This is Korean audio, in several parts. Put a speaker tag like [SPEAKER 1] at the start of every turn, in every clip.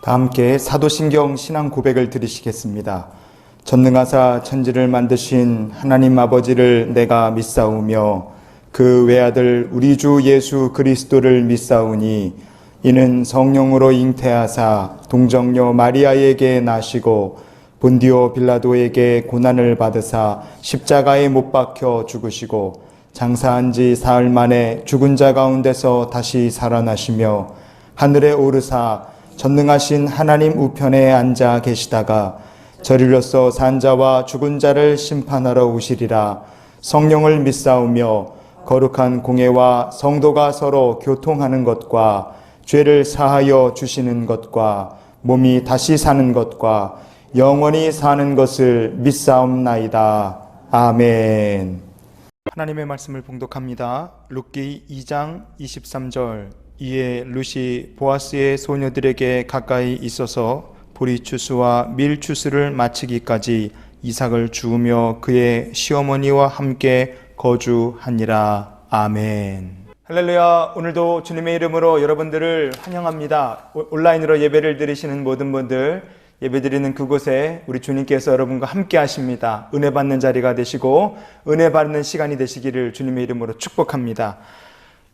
[SPEAKER 1] 다 함께 사도신경 신앙 고백을 드리시겠습니다. 전능하사 천지를 만드신 하나님 아버지를 내가 믿사오며 그 외아들 우리 주 예수 그리스도를 믿사오니 이는 성령으로 잉태하사 동정녀 마리아에게 나시고 본디오 빌라도에게 고난을 받으사 십자가에 못 박혀 죽으시고 장사한 지 사흘 만에 죽은 자 가운데서 다시 살아나시며 하늘에 오르사 전능하신 하나님 우편에 앉아 계시다가 저리로서 산 자와 죽은 자를 심판하러 오시리라. 성령을 믿사오며 거룩한 공회와 성도가 서로 교통하는 것과 죄를 사하여 주시는 것과 몸이 다시 사는 것과 영원히 사는 것을 믿사옵나이다. 아멘. 하나님의 말씀을 봉독합니다. 룻기 2장 23절. 이에 룻이 보아스의 소녀들에게 가까이 있어서 보리추수와 밀추수를 마치기까지 이삭을 주우며 그의 시어머니와 함께 거주하니라. 아멘. 할렐루야. 오늘도 주님의 이름으로 여러분들을 환영합니다. 온라인으로 예배를 드리시는 모든 분들, 예배드리는 그곳에 우리 주님께서 여러분과 함께 하십니다. 은혜 받는 자리가 되시고 은혜 받는 시간이 되시기를 주님의 이름으로 축복합니다.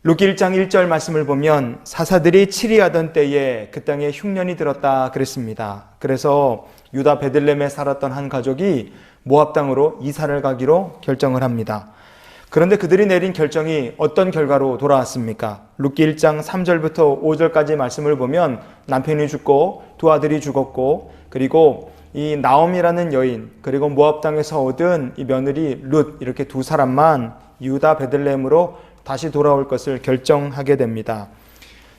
[SPEAKER 1] 룻기 1장 1절 말씀을 보면 사사들이 치리하던 때에 그 땅에 흉년이 들었다 그랬습니다. 그래서 유다 베들레헴에 살았던 한 가족이 모압 땅으로 이사를 가기로 결정을 합니다. 그런데 그들이 내린 결정이 어떤 결과로 돌아왔습니까? 룻기 1장 3절부터 5절까지 말씀을 보면 남편이 죽고 두 아들이 죽었고, 그리고 이 나옴이라는 여인, 그리고 모압 땅에서 얻은 이 며느리 룻, 이렇게 두 사람만 유다 베들레헴으로 다시 돌아올 것을 결정하게 됩니다.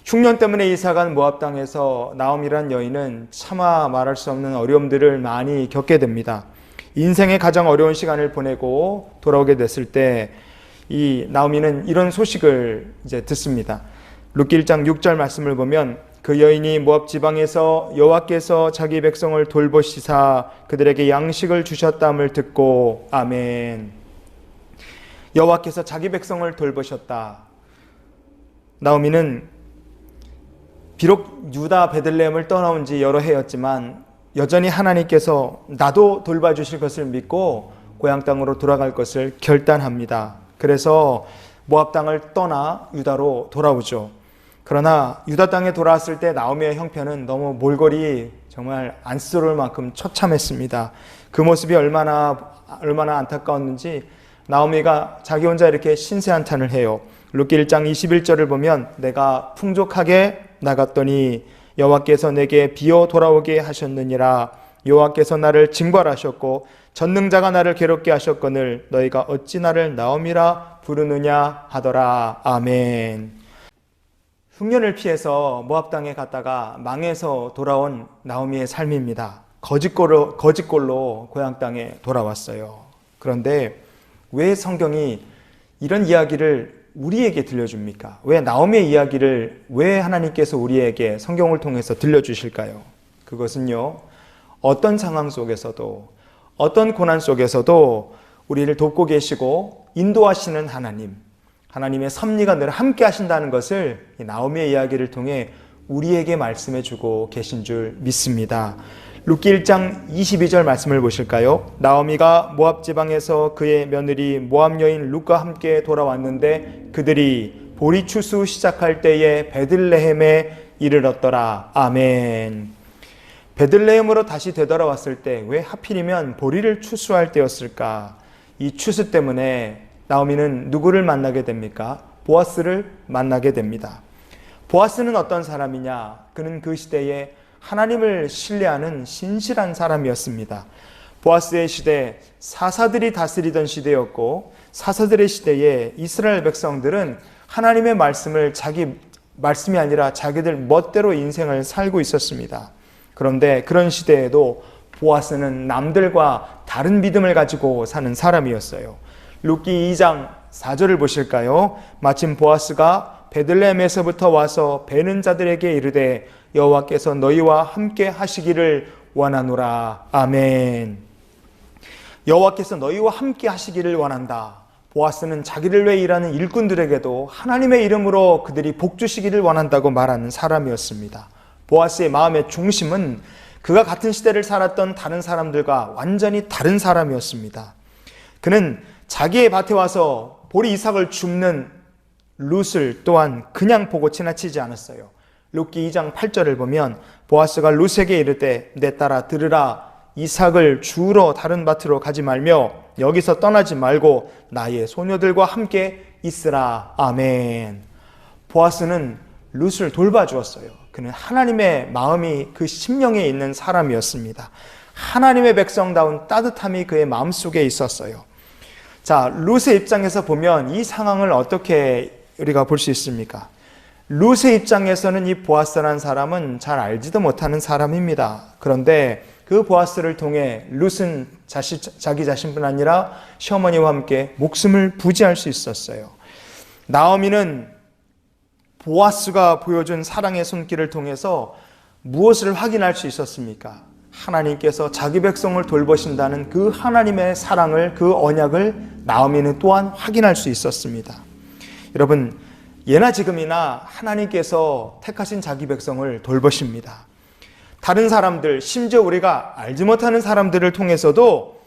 [SPEAKER 1] 흉년 때문에 이사간 모압 땅에서 나옴이란 여인은 차마 말할 수 없는 어려움들을 많이 겪게 됩니다. 인생의 가장 어려운 시간을 보내고 돌아오게 됐을 때 이 나오미는 이런 소식을 이제 듣습니다. 룻기 1장 6절 말씀을 보면 그 여인이 모압 지방에서 여호와께서 자기 백성을 돌보시사 그들에게 양식을 주셨다함을 듣고, 아멘. 여호와께서 자기 백성을 돌보셨다. 나오미는 비록 유다 베들레헴을 떠나온 지 여러 해였지만 여전히 하나님께서 나도 돌봐주실 것을 믿고 고향 땅으로 돌아갈 것을 결단합니다. 그래서 모압 땅을 떠나 유다로 돌아오죠. 그러나 유다 땅에 돌아왔을 때 나오미의 형편은 너무 몰골이 정말 안쓰러울 만큼 처참했습니다. 그 모습이 얼마나 안타까웠는지 나오미가 자기 혼자 이렇게 신세한탄을 해요. 룻기 1장 21절을 보면 내가 풍족하게 나갔더니 여호와께서 내게 비어 돌아오게 하셨느니라. 여호와께서 나를 징벌하셨고 전능자가 나를 괴롭게 하셨거늘 너희가 어찌 나를 나옴이라 부르느냐 하더라. 아멘. 흉년을 피해서 모압 땅에 갔다가 망해서 돌아온 나오미의 삶입니다. 거짓골로 고향 땅에 돌아왔어요. 그런데 왜 성경이 이런 이야기를 우리에게 들려줍니까? 왜 나오미의 이야기를 왜 하나님께서 우리에게 성경을 통해서 들려주실까요? 그것은요, 어떤 상황 속에서도, 어떤 고난 속에서도 우리를 돕고 계시고 인도하시는 하나님의 섭리가 늘 함께 하신다는 것을 이 나오미의 이야기를 통해 우리에게 말씀해 주고 계신 줄 믿습니다. 룻기 1장 22절 말씀을 보실까요? 나오미가 모압 지방에서 그의 며느리 모압 여인 룻과 함께 돌아왔는데 그들이 보리추수 시작할 때에 베들레헴에 이르렀더라. 아멘. 베들레헴으로 다시 되돌아왔을 때 왜 하필이면 보리를 추수할 때였을까? 이 추수 때문에 나오미는 누구를 만나게 됩니까? 보아스를 만나게 됩니다. 보아스는 어떤 사람이냐? 그는 그 시대에 하나님을 신뢰하는 신실한 사람이었습니다. 보아스의 시대, 사사들이 다스리던 시대였고, 사사들의 시대에 이스라엘 백성들은 하나님의 말씀을 자기 말씀이 아니라 자기들 멋대로 인생을 살고 있었습니다. 그런데 그런 시대에도 보아스는 남들과 다른 믿음을 가지고 사는 사람이었어요. 룻기 2장 4절을 보실까요? 마침 보아스가 베들레헴에서부터 와서 베는 자들에게 이르되 여호와께서 너희와 함께 하시기를 원하노라. 아멘. 여호와께서 너희와 함께 하시기를 원한다. 보아스는 자기를 위해 일하는 일꾼들에게도 하나님의 이름으로 그들이 복 주시기를 원한다고 말하는 사람이었습니다. 보아스의 마음의 중심은 그가 같은 시대를 살았던 다른 사람들과 완전히 다른 사람이었습니다. 그는 자기의 밭에 와서 보리 이삭을 줍는 룻을 또한 그냥 보고 지나치지 않았어요. 룻기 2장 8절을 보면 보아스가 룻에게 이르되 내 딸아 들으라, 이삭을 주우러 다른 밭으로 가지 말며 여기서 떠나지 말고 나의 소녀들과 함께 있으라. 아멘. 보아스는 룻을 돌봐주었어요. 그는 하나님의 마음이 그 심령에 있는 사람이었습니다. 하나님의 백성다운 따뜻함이 그의 마음속에 있었어요. 자, 룻의 입장에서 보면 이 상황을 어떻게 우리가 볼 수 있습니까? 룻의 입장에서는 이 보아스라는 사람은 잘 알지도 못하는 사람입니다. 그런데 그 보아스를 통해 룻은 자기 자신뿐 아니라 시어머니와 함께 목숨을 부지할 수 있었어요. 나오미는 보아스가 보여준 사랑의 손길을 통해서 무엇을 확인할 수 있었습니까? 하나님께서 자기 백성을 돌보신다는 그 하나님의 사랑을, 그 언약을 나오미는 또한 확인할 수 있었습니다. 여러분, 예나 지금이나 하나님께서 택하신 자기 백성을 돌보십니다. 다른 사람들, 심지어 우리가 알지 못하는 사람들을 통해서도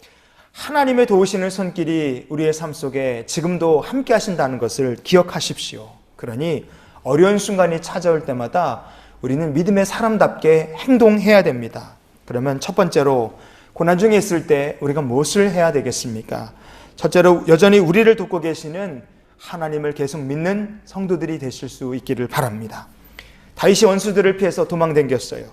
[SPEAKER 1] 하나님의 도우시는 손길이 우리의 삶 속에 지금도 함께 하신다는 것을 기억하십시오. 그러니 어려운 순간이 찾아올 때마다 우리는 믿음의 사람답게 행동해야 됩니다. 그러면 첫 번째로 고난 중에 있을 때 우리가 무엇을 해야 되겠습니까? 첫째로 여전히 우리를 돕고 계시는 하나님을 계속 믿는 성도들이 되실 수 있기를 바랍니다. 다윗이 원수들을 피해서 도망다녔어요.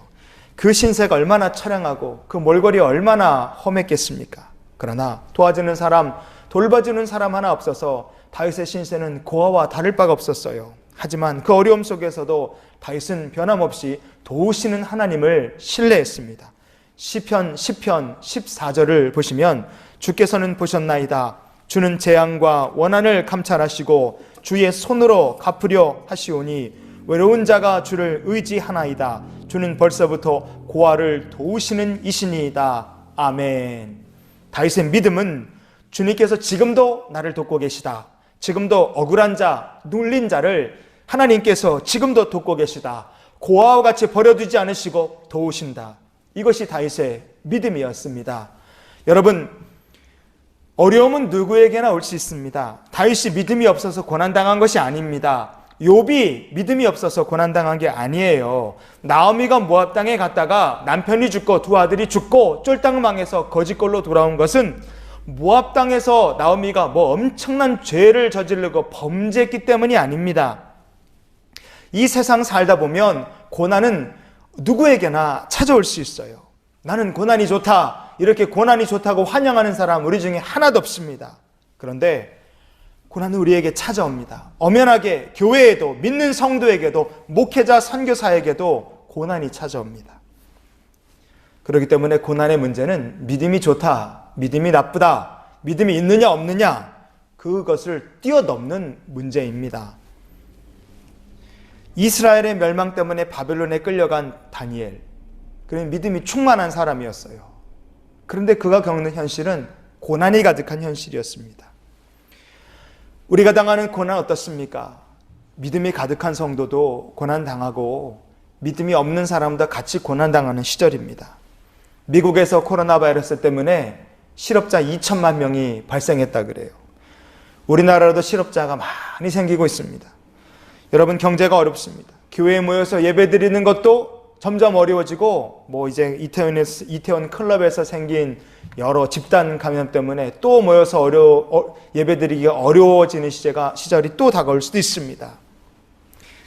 [SPEAKER 1] 그 신세가 얼마나 처량하고 그 몰골이 얼마나 험했겠습니까? 그러나 도와주는 사람, 돌봐주는 사람 하나 없어서 다윗의 신세는 고아와 다를 바가 없었어요. 하지만 그 어려움 속에서도 다윗은 변함없이 도우시는 하나님을 신뢰했습니다. 시편 10편 14절을 보시면 주께서는 보셨나이다. 주는 재앙과 원한을 감찰하시고 주의 손으로 갚으려 하시오니 외로운 자가 주를 의지하나이다. 주는 벌써부터 고아를 도우시는 이시니이다. 아멘. 다윗의 믿음은 주님께서 지금도 나를 돕고 계시다. 지금도 억울한 자, 눌린 자를 하나님께서 지금도 돕고 계시다. 고아와 같이 버려두지 않으시고 도우신다. 이것이 다윗의 믿음이었습니다. 여러분, 어려움은 누구에게나 올 수 있습니다. 다윗이 믿음이 없어서 고난당한 것이 아닙니다. 욥이 믿음이 없어서 고난당한 게 아니에요. 나오미가 모압 땅에 갔다가 남편이 죽고 두 아들이 죽고 쫄딱 망해서 거지꼴로 돌아온 것은 모압 땅에서 나오미가 뭐 엄청난 죄를 저지르고 범죄했기 때문이 아닙니다. 이 세상 살다 보면 고난은 누구에게나 찾아올 수 있어요. 나는 고난이 좋다, 이렇게 고난이 좋다고 환영하는 사람 우리 중에 하나도 없습니다. 그런데 고난은 우리에게 찾아옵니다. 엄연하게 교회에도, 믿는 성도에게도, 목회자 선교사에게도 고난이 찾아옵니다. 그렇기 때문에 고난의 문제는 믿음이 좋다, 믿음이 나쁘다, 믿음이 있느냐 없느냐, 그것을 뛰어넘는 문제입니다. 이스라엘의 멸망 때문에 바벨론에 끌려간 다니엘, 그는 믿음이 충만한 사람이었어요. 그런데 그가 겪는 현실은 고난이 가득한 현실이었습니다. 우리가 당하는 고난 어떻습니까? 믿음이 가득한 성도도 고난당하고 믿음이 없는 사람도 같이 고난당하는 시절입니다. 미국에서 코로나 바이러스 때문에 실업자 2천만 명이 발생했다 그래요. 우리나라로도 실업자가 많이 생기고 있습니다. 여러분, 경제가 어렵습니다. 교회에 모여서 예배드리는 것도 점점 어려워지고, 이제 이태원 클럽에서 생긴 여러 집단 감염 때문에 또 모여서 예배드리기가 어려워지는 시절이 또 다가올 수도 있습니다.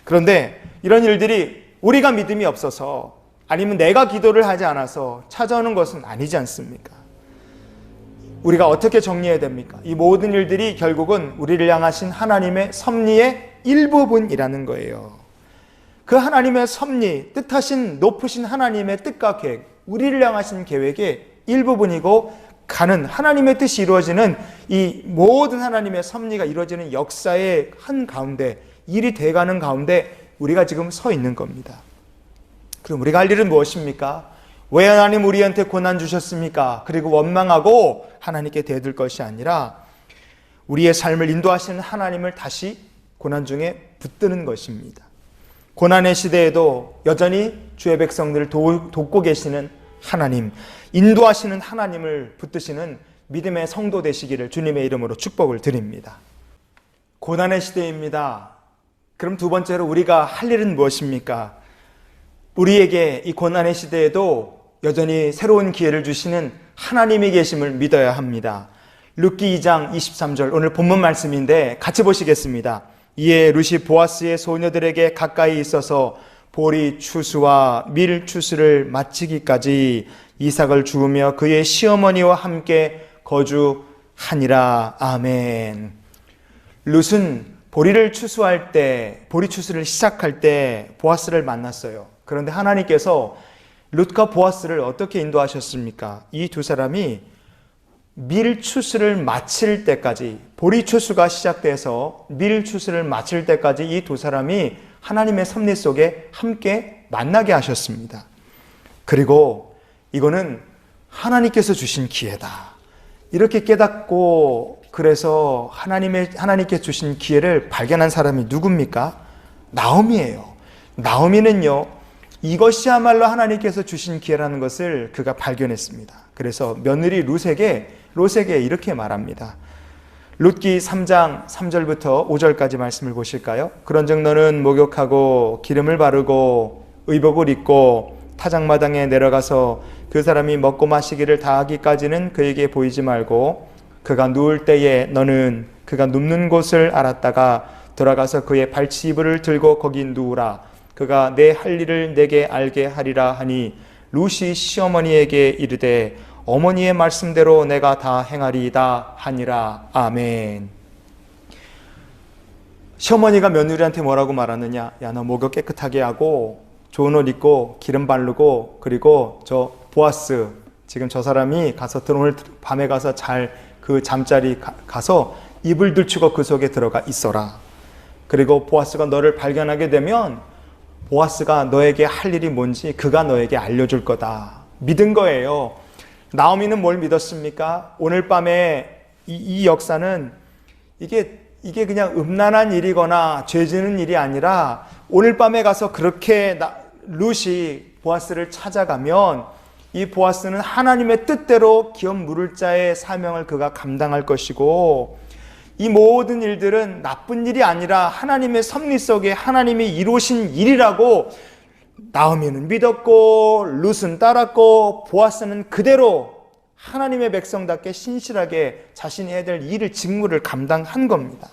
[SPEAKER 1] 그런데 이런 일들이 우리가 믿음이 없어서, 아니면 내가 기도를 하지 않아서 찾아오는 것은 아니지 않습니까? 우리가 어떻게 정리해야 됩니까? 이 모든 일들이 결국은 우리를 향하신 하나님의 섭리의 일부분이라는 거예요. 그 하나님의 섭리, 뜻하신 높으신 하나님의 뜻과 계획, 우리를 향하신 계획의 일부분이고, 가는 하나님의 뜻이 이루어지는 이 모든 하나님의 섭리가 이루어지는 역사의 한가운데, 일이 돼가는 가운데 우리가 지금 서 있는 겁니다. 그럼 우리가 할 일은 무엇입니까? 왜 하나님 우리한테 고난 주셨습니까? 그리고 원망하고 하나님께 대들 것이 아니라 우리의 삶을 인도하시는 하나님을 다시 고난 중에 붙드는 것입니다. 고난의 시대에도 여전히 주의 백성들을 돕고 계시는 하나님, 인도하시는 하나님을 붙드시는 믿음의 성도 되시기를 주님의 이름으로 축복을 드립니다. 고난의 시대입니다. 그럼 두 번째로 우리가 할 일은 무엇입니까? 우리에게 이 고난의 시대에도 여전히 새로운 기회를 주시는 하나님이 계심을 믿어야 합니다. 룻기 2장 23절 오늘 본문 말씀인데 같이 보시겠습니다. 이에 룻이 보아스의 소녀들에게 가까이 있어서 보리 추수와 밀 추수를 마치기까지 이삭을 주우며 그의 시어머니와 함께 거주하니라. 아멘. 룻은 보리를 추수할 때, 보리 추수를 시작할 때 보아스를 만났어요. 그런데 하나님께서 룻과 보아스를 어떻게 인도하셨습니까? 이 두 사람이 밀 추수를 마칠 때까지, 보리 추수가 시작돼서 밀 추수를 마칠 때까지 이 두 사람이 하나님의 섭리 속에 함께 만나게 하셨습니다. 그리고 이거는 하나님께서 주신 기회다. 이렇게 깨닫고 그래서 하나님께 주신 기회를 발견한 사람이 누굽니까? 나오미예요. 나오미는요, 이것이야말로 하나님께서 주신 기회라는 것을 그가 발견했습니다. 그래서 며느리 롯에게 이렇게 말합니다. 룻기 3장 3절부터 5절까지 말씀을 보실까요? 그런즉 너는 목욕하고 기름을 바르고 의복을 입고 타작마당에 내려가서 그 사람이 먹고 마시기를 다 하기까지는 그에게 보이지 말고 그가 누울 때에 너는 그가 눕는 곳을 알았다가 들어가서 그의 발치이불을 들고 거기 누우라. 그가 내 할 일을 내게 알게 하리라 하니 룻이 시어머니에게 이르되 어머니의 말씀대로 내가 다 행하리이다 하니라. 아멘. 시어머니가 며느리한테 뭐라고 말하느냐? 야, 너 목욕 깨끗하게 하고 좋은 옷 입고 기름 바르고 그리고 저 보아스, 지금 저 사람이 가서 오늘 밤에 가서 잘 그 잠자리 가서 이불 들추고 그 속에 들어가 있어라. 그리고 보아스가 너를 발견하게 되면 보아스가 너에게 할 일이 뭔지 그가 너에게 알려줄 거다. 믿은 거예요. 나오미는 뭘 믿었습니까? 오늘 밤에 이 역사는 이게 그냥 음란한 일이거나 죄 지는 일이 아니라 오늘 밤에 가서 그렇게 룻이 보아스를 찾아가면 이 보아스는 하나님의 뜻대로 기업 물을 자의 사명을 그가 감당할 것이고 이 모든 일들은 나쁜 일이 아니라 하나님의 섭리 속에 하나님이 이루신 일이라고 나오미는 믿었고 룻은 따랐고 보아스는 그대로 하나님의 백성답게 신실하게 자신이 해야 될 일을 직무를 감당한 겁니다.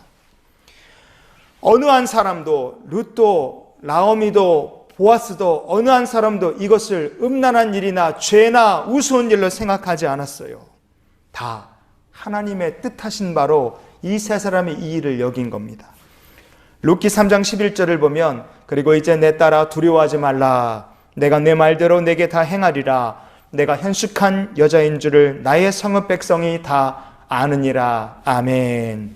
[SPEAKER 1] 어느 한 사람도 룻도 나오미도 보아스도 어느 한 사람도 이것을 음란한 일이나 죄나 우스운 일로 생각하지 않았어요. 다 하나님의 뜻하신 바로 이 세 사람이 이 일을 여긴 겁니다. 룻기 3장 11절을 보면 그리고 이제 내 딸아 두려워하지 말라. 내가 내 말대로 내게 다 행하리라. 내가 현숙한 여자인 줄을 나의 성읍 백성이 다 아느니라. 아멘.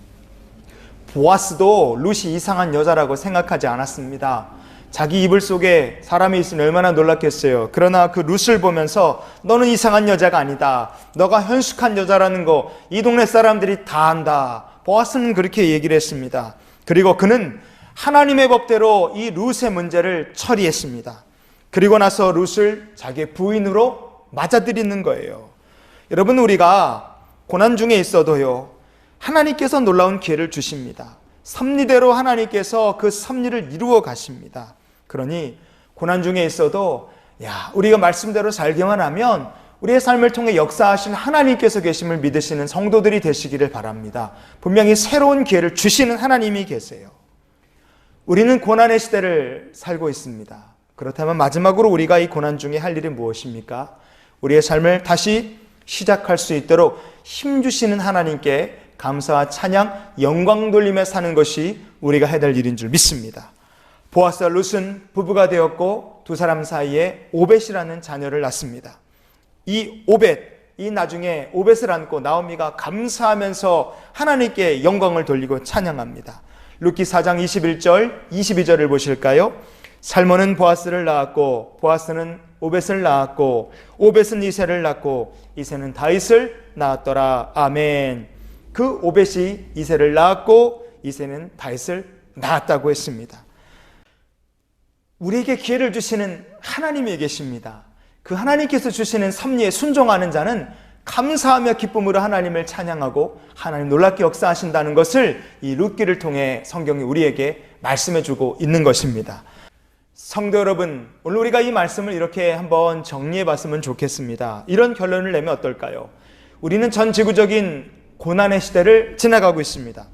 [SPEAKER 1] 보아스도 룻이 이상한 여자라고 생각하지 않았습니다. 자기 이불 속에 사람이 있으면 얼마나 놀랐겠어요. 그러나 그 룻을 보면서 너는 이상한 여자가 아니다. 너가 현숙한 여자라는 거 이 동네 사람들이 다 안다. 보아스는 그렇게 얘기를 했습니다. 그리고 그는 하나님의 법대로 이 룻의 문제를 처리했습니다. 그리고 나서 룻을 자기 부인으로 맞아들이는 거예요. 여러분, 우리가 고난 중에 있어도요, 하나님께서 놀라운 기회를 주십니다. 섭리대로 하나님께서 그 섭리를 이루어 가십니다. 그러니 고난 중에 있어도 우리가 말씀대로 살기만 하면 우리의 삶을 통해 역사하신 하나님께서 계심을 믿으시는 성도들이 되시기를 바랍니다. 분명히 새로운 기회를 주시는 하나님이 계세요. 우리는 고난의 시대를 살고 있습니다. 그렇다면 마지막으로 우리가 이 고난 중에 할 일이 무엇입니까? 우리의 삶을 다시 시작할 수 있도록 힘주시는 하나님께 감사와 찬양, 영광 돌리며 사는 것이 우리가 해야 될 일인 줄 믿습니다. 보아스와 룻은 부부가 되었고 두 사람 사이에 오벳이라는 자녀를 낳습니다. 이 나중에 오벳을 안고 나오미가 감사하면서 하나님께 영광을 돌리고 찬양합니다. 룻기 4장 21절, 22절을 보실까요? 살몬은 보아스를 낳았고 보아스는 오벳을 낳았고 오벳은 이새를 낳고 이새는 다윗을 낳았더라. 아멘. 그 오벳이 이새를 낳았고 이새는 다윗을 낳았다고 했습니다. 우리에게 기회를 주시는 하나님이 계십니다. 그 하나님께서 주시는 섭리에 순종하는 자는 감사하며 기쁨으로 하나님을 찬양하고 하나님 놀랍게 역사하신다는 것을 이 룻기를 통해 성경이 우리에게 말씀해주고 있는 것입니다. 성도 여러분, 오늘 우리가 이 말씀을 이렇게 한번 정리해 봤으면 좋겠습니다. 이런 결론을 내면 어떨까요? 우리는 전 지구적인 고난의 시대를 지나가고 있습니다.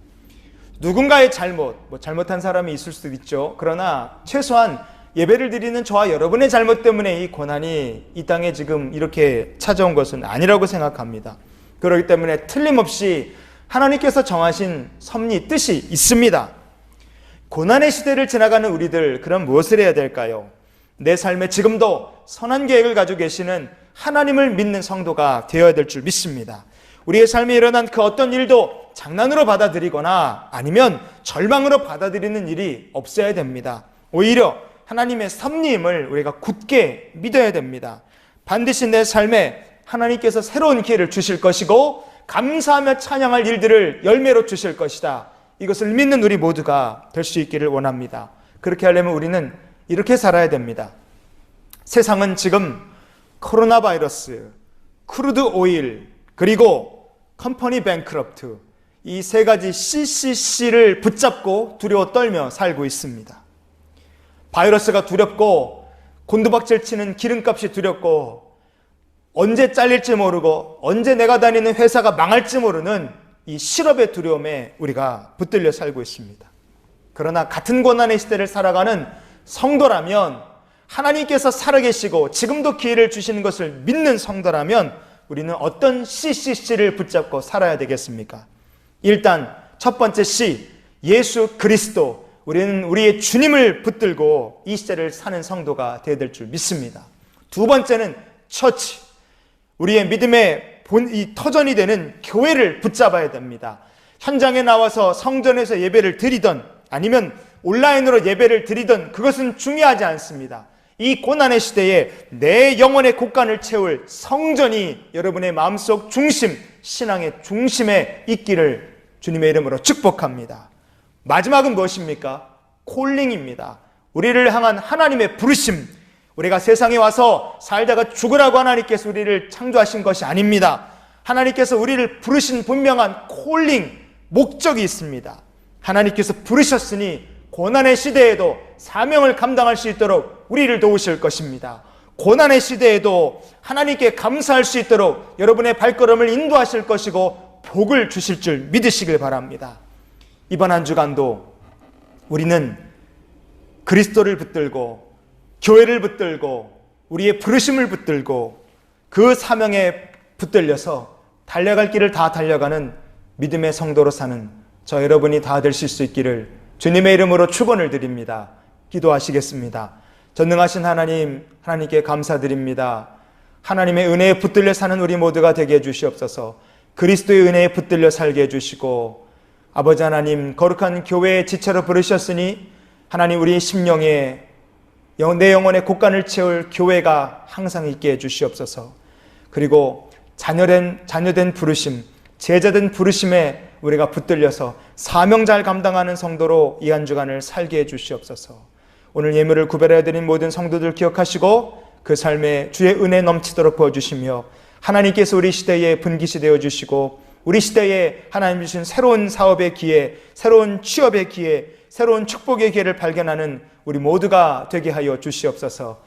[SPEAKER 1] 누군가의 잘못한 사람이 있을 수도 있죠. 그러나 최소한 예배를 드리는 저와 여러분의 잘못 때문에 이 고난이 이 땅에 지금 이렇게 찾아온 것은 아니라고 생각합니다. 그렇기 때문에 틀림없이 하나님께서 정하신 섭리, 뜻이 있습니다. 고난의 시대를 지나가는 우리들, 그럼 무엇을 해야 될까요? 내 삶에 지금도 선한 계획을 가지고 계시는 하나님을 믿는 성도가 되어야 될 줄 믿습니다. 우리의 삶에 일어난 그 어떤 일도 장난으로 받아들이거나 아니면 절망으로 받아들이는 일이 없어야 됩니다. 오히려 하나님의 섭리임을 우리가 굳게 믿어야 됩니다. 반드시 내 삶에 하나님께서 새로운 기회를 주실 것이고 감사하며 찬양할 일들을 열매로 주실 것이다. 이것을 믿는 우리 모두가 될 수 있기를 원합니다. 그렇게 하려면 우리는 이렇게 살아야 됩니다. 세상은 지금 코로나 바이러스, 크루드 오일, 그리고 컴퍼니 뱅크럽트, 이 세 가지 CCC를 붙잡고 두려워 떨며 살고 있습니다. 바이러스가 두렵고 곤두박질 치는 기름값이 두렵고 언제 잘릴지 모르고 언제 내가 다니는 회사가 망할지 모르는 이 실업의 두려움에 우리가 붙들려 살고 있습니다. 그러나 같은 고난의 시대를 살아가는 성도라면, 하나님께서 살아계시고 지금도 기회를 주시는 것을 믿는 성도라면 우리는 어떤 CCC를 붙잡고 살아야 되겠습니까? 일단 첫 번째 C, 예수 그리스도. 우리는 우리의 주님을 붙들고 이 시대를 사는 성도가 되어야 될 줄 믿습니다. 두 번째는 처치, 우리의 믿음의 이 터전이 되는 교회를 붙잡아야 됩니다. 현장에 나와서 성전에서 예배를 드리던 아니면 온라인으로 예배를 드리던 그것은 중요하지 않습니다. 이 고난의 시대에 내 영혼의 곳간을 채울 성전이 여러분의 마음속 중심, 신앙의 중심에 있기를 주님의 이름으로 축복합니다. 마지막은 무엇입니까? 콜링입니다. 우리를 향한 하나님의 부르심. 우리가 세상에 와서 살다가 죽으라고 하나님께서 우리를 창조하신 것이 아닙니다. 하나님께서 우리를 부르신 분명한 콜링, 목적이 있습니다. 하나님께서 부르셨으니 고난의 시대에도 사명을 감당할 수 있도록 우리를 도우실 것입니다. 고난의 시대에도 하나님께 감사할 수 있도록 여러분의 발걸음을 인도하실 것이고 복을 주실 줄 믿으시길 바랍니다. 이번 한 주간도 우리는 그리스도를 붙들고 교회를 붙들고 우리의 부르심을 붙들고 그 사명에 붙들려서 달려갈 길을 다 달려가는 믿음의 성도로 사는 저 여러분이 다 되실 수 있기를 주님의 이름으로 축원을 드립니다. 기도하시겠습니다. 전능하신 하나님, 하나님께 감사드립니다. 하나님의 은혜에 붙들려 사는 우리 모두가 되게 해주시옵소서. 그리스도의 은혜에 붙들려 살게 해주시고 아버지 하나님, 거룩한 교회의 지체로 부르셨으니 하나님 우리 심령에 내 영혼의 곳간을 채울 교회가 항상 있게 해주시옵소서. 그리고 자녀된 부르심, 제자된 부르심에 우리가 붙들려서 사명 잘 감당하는 성도로 이 한 주간을 살게 해주시옵소서. 오늘 예물을 구별해드린 모든 성도들 기억하시고 그 삶에 주의 은혜 넘치도록 부어주시며 하나님께서 우리 시대에 분깃이 되어주시고 우리 시대에 하나님 주신 새로운 사업의 기회, 새로운 취업의 기회, 새로운 축복의 기회를 발견하는 우리 모두가 되게 하여 주시옵소서.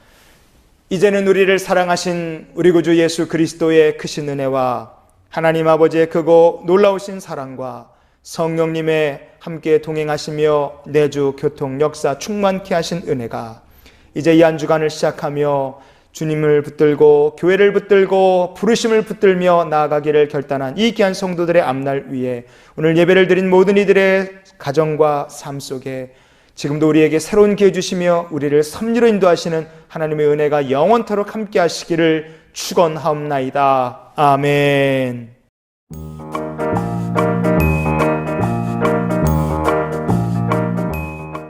[SPEAKER 1] 이제는 우리를 사랑하신 우리 구주 예수 그리스도의 크신 은혜와 하나님 아버지의 크고 놀라우신 사랑과 성령님의 함께 동행하시며 내주 교통 역사 충만케 하신 은혜가 이제 이 한 주간을 시작하며 주님을 붙들고 교회를 붙들고 부르심을 붙들며 나아가기를 결단한 이 귀한 성도들의 앞날 위에 오늘 예배를 드린 모든 이들의 가정과 삶 속에 지금도 우리에게 새로운 기회 주시며 우리를 섭리로 인도하시는 하나님의 은혜가 영원토록 함께 하시기를 축원하옵나이다. 아멘.